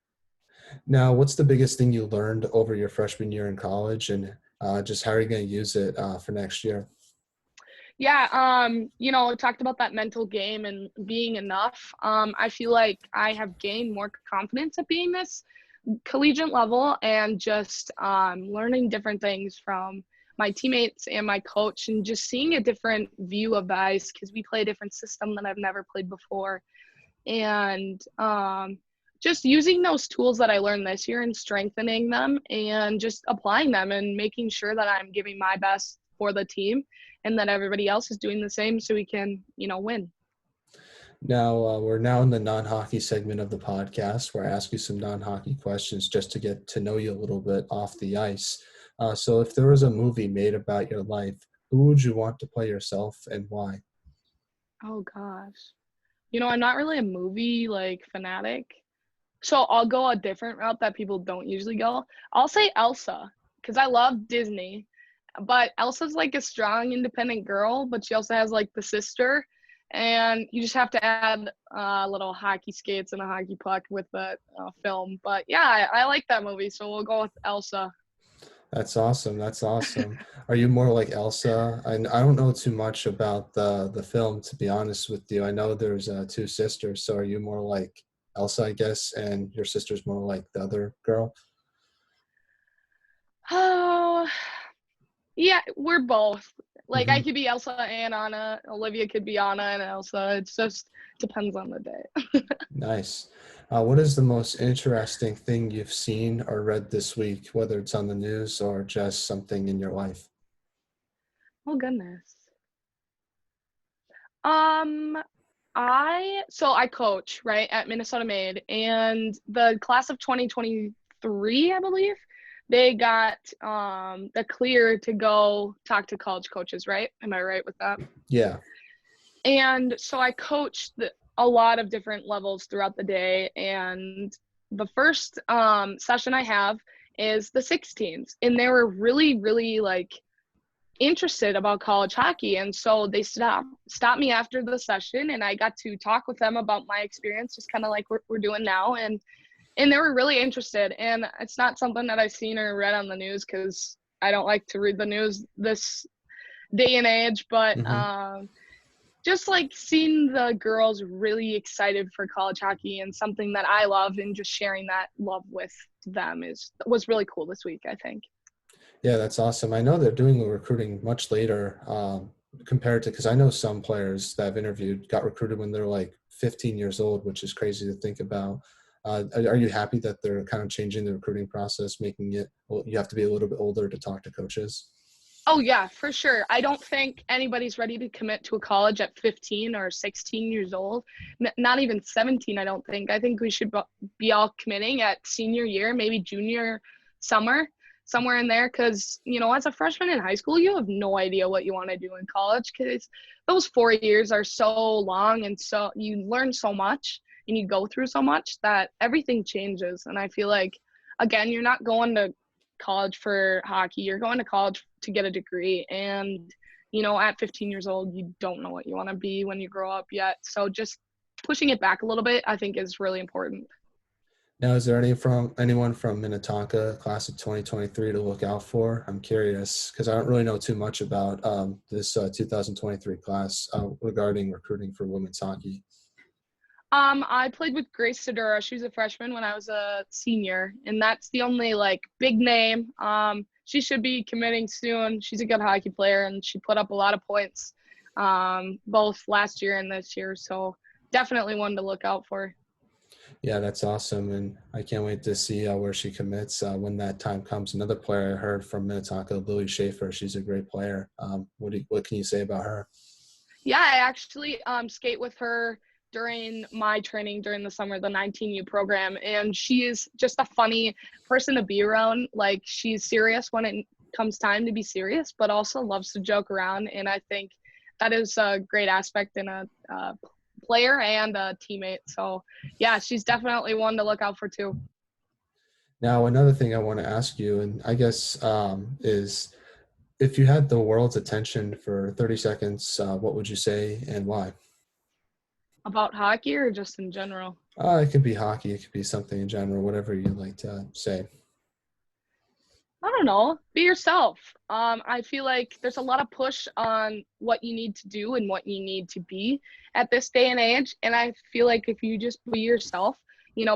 Now, what's the biggest thing you learned over your freshman year in college, and just how are you going to use it for next year?
Yeah, talked about that mental game and being enough. I feel like I have gained more confidence at being this collegiate level and just learning different things from my teammates and my coach and just seeing a different view of the ice because we play a different system that I've never played before. And just using those tools that I learned this year and strengthening them and just applying them and making sure that I'm giving my best for the team and that everybody else is doing the same so we can, win.
Now, we're now in the non-hockey segment of the podcast where I ask you some non-hockey questions just to get to know you a little bit off the ice. So if there was a movie made about your life, who would you want to play yourself and why?
Oh gosh. I'm not really a movie fanatic. So I'll go a different route that people don't usually go. I'll say Elsa because I love Disney. But Elsa's like a strong, independent girl, but she also has like the sister. And you just have to add little hockey skates and a hockey puck with the film. But yeah, I like that movie. So we'll go with Elsa.
That's awesome. That's awesome. Are you more like Elsa? I don't know too much about the film, to be honest with you. I know there's two sisters. So are you more like Elsa, I guess, and your sister's more like the other girl?
Oh, Yeah, we're both. Like I
Hmm.
could be Elsa and Anna. Olivia could be Anna and Elsa. It's just depends on the day.
Nice. What is the most interesting thing you've seen or read this week, whether it's on the news or just something in your life?
Oh goodness. Um, I coach, right, at Minnesota Made, and the class of 2023, I believe, they got the clear to go talk to college coaches, right? Am I right with that?
Yeah.
And so I coached a lot of different levels throughout the day, and the first session I have is the 16s, and they were really, really like interested about college hockey, and so they stopped me after the session, and I got to talk with them about my experience, just kind of like we're doing now, and they were really interested. And it's not something that I've seen or read on the news because I don't like to read the news this day and age, but
Hmm.
just like seeing the girls really excited for college hockey and something that I love, and just sharing that love with them is was really cool this week, I think.
Yeah, that's awesome. I know they're doing the recruiting much later compared to, because I know some players that I've interviewed got recruited when they're like 15 years old, which is crazy to think about. Are you happy that they're kind of changing the recruiting process, making it, well, you have to be a little bit older to talk to coaches?
Oh yeah, for sure. I don't think anybody's ready to commit to a college at 15 or 16 years old. Not even 17, I don't think. I think we should be all committing at senior year, maybe junior summer, somewhere in there, cuz as a freshman in high school, you have no idea what you want to do in college, cuz those 4 years are so long, and so you learn so much and you go through so much that everything changes. And I feel like, again, you're not going to college for hockey. You're going to college to get a degree. And, at 15 years old, you don't know what you want to be when you grow up yet. So just pushing it back a little bit, I think, is really important.
Now, is there anyone from Minnetonka, class of 2023, to look out for? I'm curious because I don't really know too much about this 2023 class regarding recruiting for women's hockey.
I played with Grace Sedura. She was a freshman when I was a senior, and that's the only like big name. She should be committing soon. She's a good hockey player, and she put up a lot of points, both last year and this year. So definitely one to look out for.
Yeah, that's awesome, and I can't wait to see where she commits when that time comes. Another player I heard from Minnetonka, Lily Schaefer. She's a great player. What can you say about her?
Yeah, I actually skate with her during my training during the summer, the 19U program, and she is just a funny person to be around. Like she's serious when it comes time to be serious, but also loves to joke around, and I think that is a great aspect in a player and a teammate. So yeah, she's definitely one to look out for too.
Now, another thing I want to ask you, and I guess is if you had the world's attention for 30 seconds, what would you say and why?
About hockey or just in general?
It could be hockey, it could be something in general, whatever you like to say.
I don't know. Be yourself. I feel like there's a lot of push on what you need to do and what you need to be at this day and age. And I feel like if you just be yourself,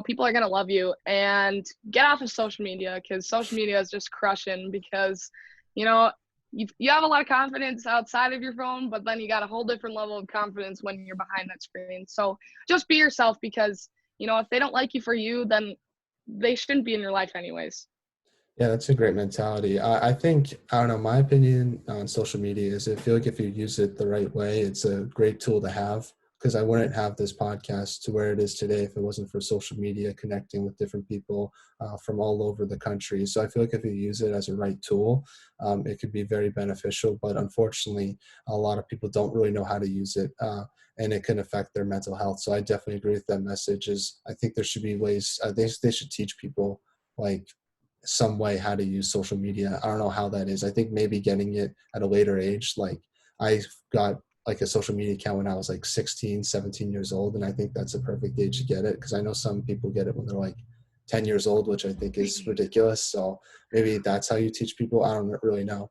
people are gonna love you. And get off of social media, because social media is just crushing. Because you know you have a lot of confidence outside of your phone, but then you got a whole different level of confidence when you're behind that screen. So just be yourself, because if they don't like you for you, then they shouldn't be in your life anyways.
Yeah, that's a great mentality. I think, I don't know, my opinion on social media is I feel like if you use it the right way, it's a great tool to have because I wouldn't have this podcast to where it is today if it wasn't for social media connecting with different people from all over the country. So I feel like if you use it as a right tool, it could be very beneficial. But unfortunately, a lot of people don't really know how to use it. And it can affect their mental health. So I definitely agree with that message. Is I think there should be ways they should teach people like some way how to use social media. I don't know how that is. I think maybe getting it at a later age. Like I got like a social media account when I was like 16, 17 years old. And I think that's a perfect age to get it because I know some people get it when they're like 10 years old, which I think is ridiculous. So maybe that's how you teach people. I don't really know.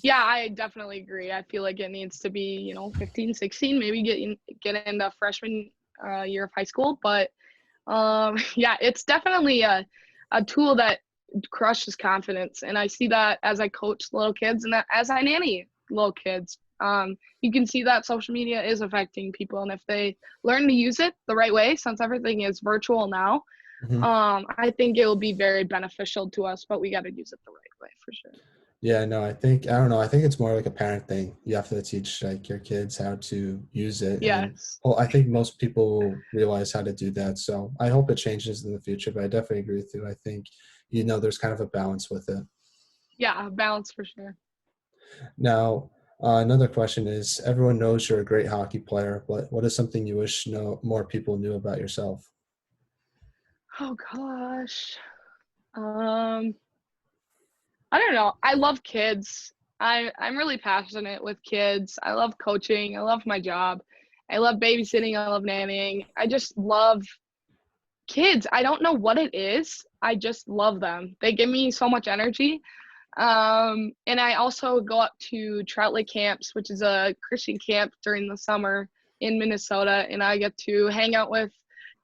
Yeah, I definitely agree. I feel like it needs to be, 15, 16, maybe get into freshman year of high school. But yeah, it's definitely a tool that crushes confidence. And I see that as I coach little kids and that as I nanny little kids. You can see that social media is affecting people. And if they learn to use it the right way, since everything is virtual now,
Mhm.
I think it will be very beneficial to us, but we got to use it the right way for sure.
Yeah, no, I don't know. I think it's more like a parent thing. You have to teach like your kids how to use it, and
Yes.
well, I think most people will realize how to do that. So I hope it changes in the future. But I definitely agree with you. I think there's kind of a balance with it.
Yeah, balance for sure.
Now, another question is: everyone knows you're a great hockey player, but what is something you wish more people knew about yourself?
Oh gosh. Um, I don't know. I love kids. I'm really passionate with kids. I love coaching. I love my job. I love babysitting. I love nannying. I just love kids. I don't know what it is. I just love them. They give me so much energy. And I also go up to Trout Lake camps, which is a Christian camp during the summer in Minnesota, and I get to hang out with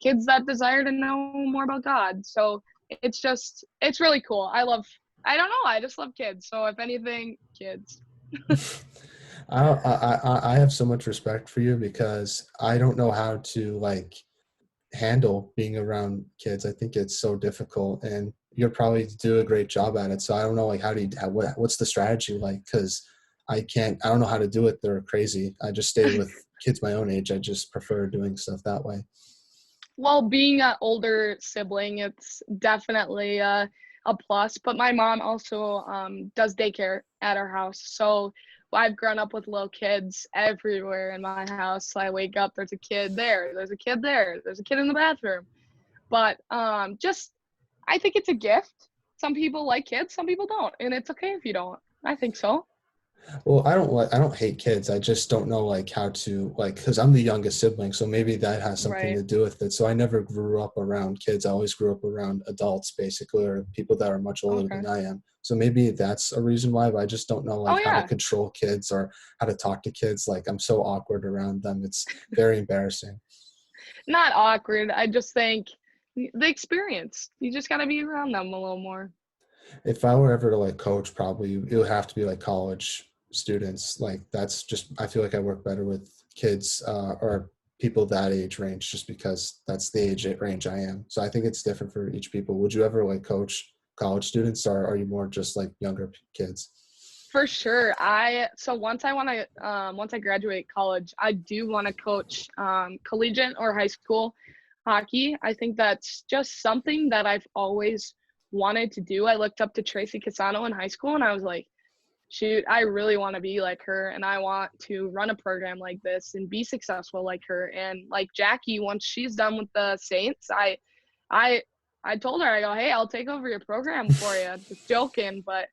kids that desire to know more about God. So it's really cool. I don't know, I just love kids. So if anything, kids.
I have so much respect for you because I don't know how to like handle being around kids. I think it's so difficult, and you'll probably do a great job at it. So I don't know, like, what's the strategy like? Because I don't know how to do it. They're crazy. I just stay with kids my own age. I just prefer doing stuff that way.
Well, being an older sibling, it's definitely a plus. But my mom also does daycare at our house. So I've grown up with little kids everywhere in my house. So I wake up, there's a kid there, there's a kid there, there's a kid in the bathroom. But just, I think it's a gift. Some people like kids, some people don't. And it's okay if you don't. I think so.
Well, I don't hate kids. I just don't know like how to like because I'm the youngest sibling, so maybe that has something
Right.
to do with it. So I never grew up around kids. I always grew up around adults, basically, or people that are much older
Okay.
than I am. So maybe that's a reason why. But I just don't know
Oh,
like how to
yeah.
control kids or how to talk to kids. Like I'm so awkward around them. It's very embarrassing.
Not awkward. I just think the experience. You just got to be around them a little more.
If I were ever to like coach, probably it would have to be like college students. Like that's just I feel like I work better with kids or people that age range, just because that's the age range I am. So I think it's different for each people. Would you ever like coach college students, or are you more just like younger kids?
For sure. Once I graduate college, I do want to coach collegiate or high school hockey. I think that's just something that I've always wanted to do. I looked up to Tracy Casano in high school and I was like, shoot, I really want to be like her and I want to run a program like this and be successful like her. And like Jackie, once she's done with the Saints, I I told her, I go, hey, I'll take over your program for you. Just joking, but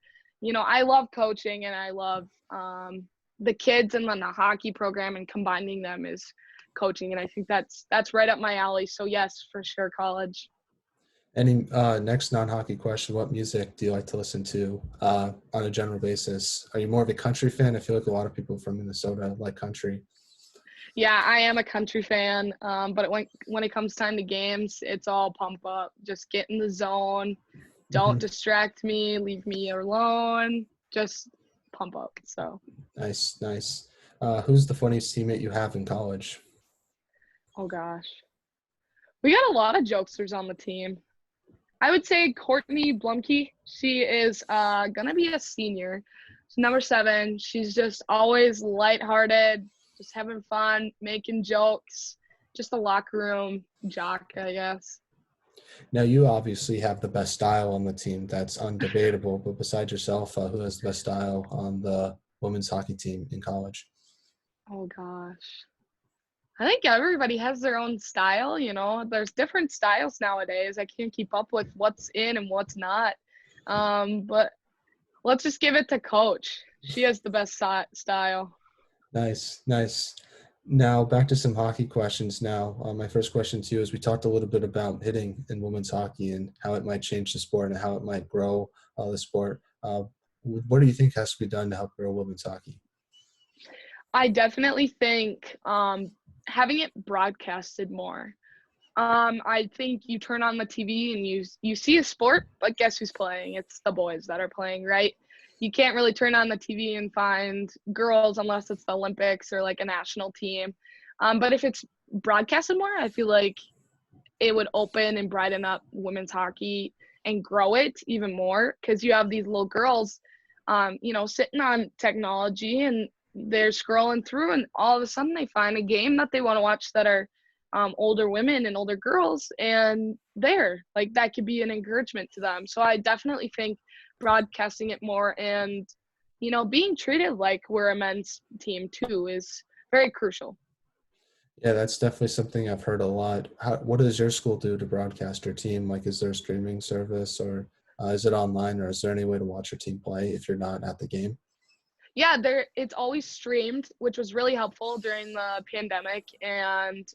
I love coaching and I love the kids and then the hockey program and combining them is coaching, and I think that's right up my alley. So yes, for sure, college.
Any next non-hockey question? What music do you like to listen to on a general basis? Are you more of a country fan? I feel like a lot of people from Minnesota like country.
Yeah, I am a country fan, but when it comes time to games, it's all pump up. Just get in the zone. Don't
Hmm.
distract me. Leave me alone. Just pump up. So,
Nice, nice. Who's the funniest teammate you have in college?
oh gosh, we got a lot of jokesters on the team. I would say Courtney Blumke. She is gonna be a senior. She's number 7. She's just always lighthearted, just having fun, making jokes. Just a locker room jock, I guess.
Now, you obviously have the best style on the team. That's undebatable. But besides yourself, who has the best style on the women's hockey team in college?
Oh gosh. I think everybody has their own style, There's different styles nowadays. I can't keep up with what's in and what's not. But let's just give it to Coach. She has the best style.
Nice, nice. Now, back to some hockey questions now. My first question to you is we talked a little bit about hitting in women's hockey and how it might change the sport and how it might grow the sport. What do you think has to be done to help grow women's hockey?
I definitely think having it broadcasted more. I think you turn on the TV and you see a sport, but guess who's playing? It's the boys that are playing, right? You can't really turn on the TV and find girls unless it's the Olympics or like a national team. But if it's broadcasted more, I feel like it would open and brighten up women's hockey and grow it even more because you have these little girls, sitting on technology and they're scrolling through and all of a sudden they find a game that they want to watch that are older women and older girls and there like that could be an encouragement to them. So I definitely think broadcasting it more and being treated like we're a men's team too is very crucial.
Yeah, that's definitely something I've heard a lot. What does your school do to broadcast your team? Like, is there a streaming service, or is it online, or is there any way to watch your team play if you're not at the game?
Yeah, there it's always streamed, which was really helpful during the pandemic and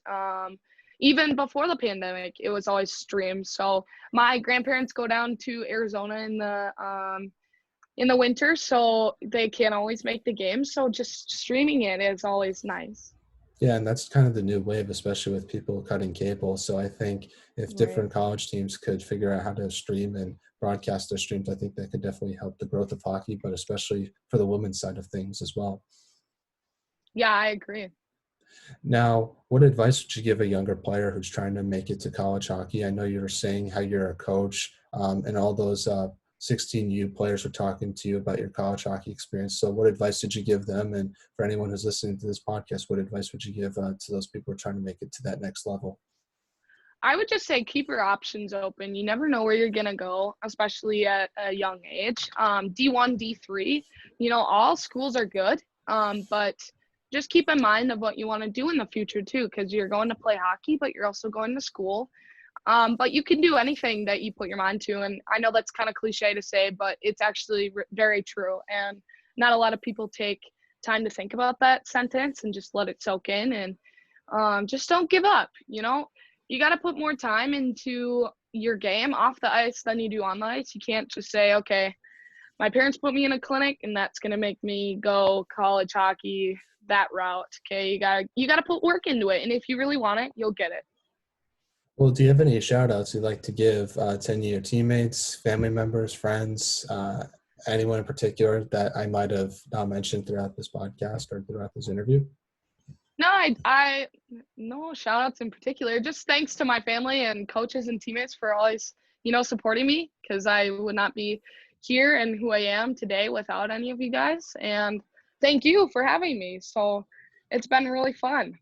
even before the pandemic, it was always streamed. So my grandparents go down to Arizona in the winter, so they can't always make the game. So just streaming it is always nice.
Yeah, and that's kind of the new wave, especially with people cutting cable. So I think if
Right.
different college teams could figure out how to stream and broadcast their streams, I think that could definitely help the growth of hockey, but especially for the women's side of things as well.
Yeah, I agree.
Now, what advice would you give a younger player who's trying to make it to college hockey? I know you were saying how you're a coach, and all those 16U players were talking to you about your college hockey experience. So, what advice did you give them? And for anyone who's listening to this podcast, what advice would you give to those people who are trying to make it to that next level?
I would just say keep your options open. You never know where you're gonna go, especially at a young age. D1, D3, all schools are good, but just keep in mind of what you want to do in the future too, because you're going to play hockey, but you're also going to school. But you can do anything that you put your mind to, and I know that's kind of cliche to say, but it's actually very true. And not a lot of people take time to think about that sentence and just let it soak in, and just don't give up. You got to put more time into your game off the ice than you do on the ice. You can't just say, okay, my parents put me in a clinic and that's going to make me go college hockey that route. Okay, you got to put work into it, and if you really want it, you'll get it.
Well, do you have any shout outs you'd like to give 10-year teammates, family members, friends, anyone in particular that I might have not mentioned throughout this podcast or throughout this interview?
No, I no shout outs in particular. Just thanks to my family and coaches and teammates for always, supporting me because I would not be here and who I am today without any of you guys. And thank you for having me. So it's been really fun.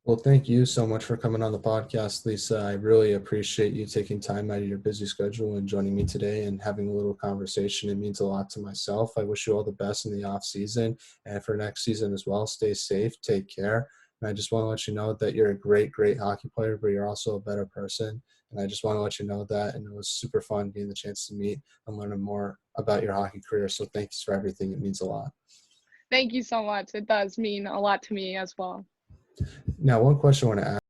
Well, thank you so much for coming on the podcast, Lisa. I really appreciate you taking time out of your busy schedule and joining me today and having a little conversation. It means a lot to myself. I wish you all the best in the off season and for next season as well. Stay safe, take care. And I just want to let you know that you're a great, great hockey player, but you're also a better person. And I just want to let you know that. And it was super fun getting the chance to meet and learn more about your hockey career. So thanks for everything. It means a lot.
Thank you so much. It does mean a lot to me as well.
Now, one question I want to ask.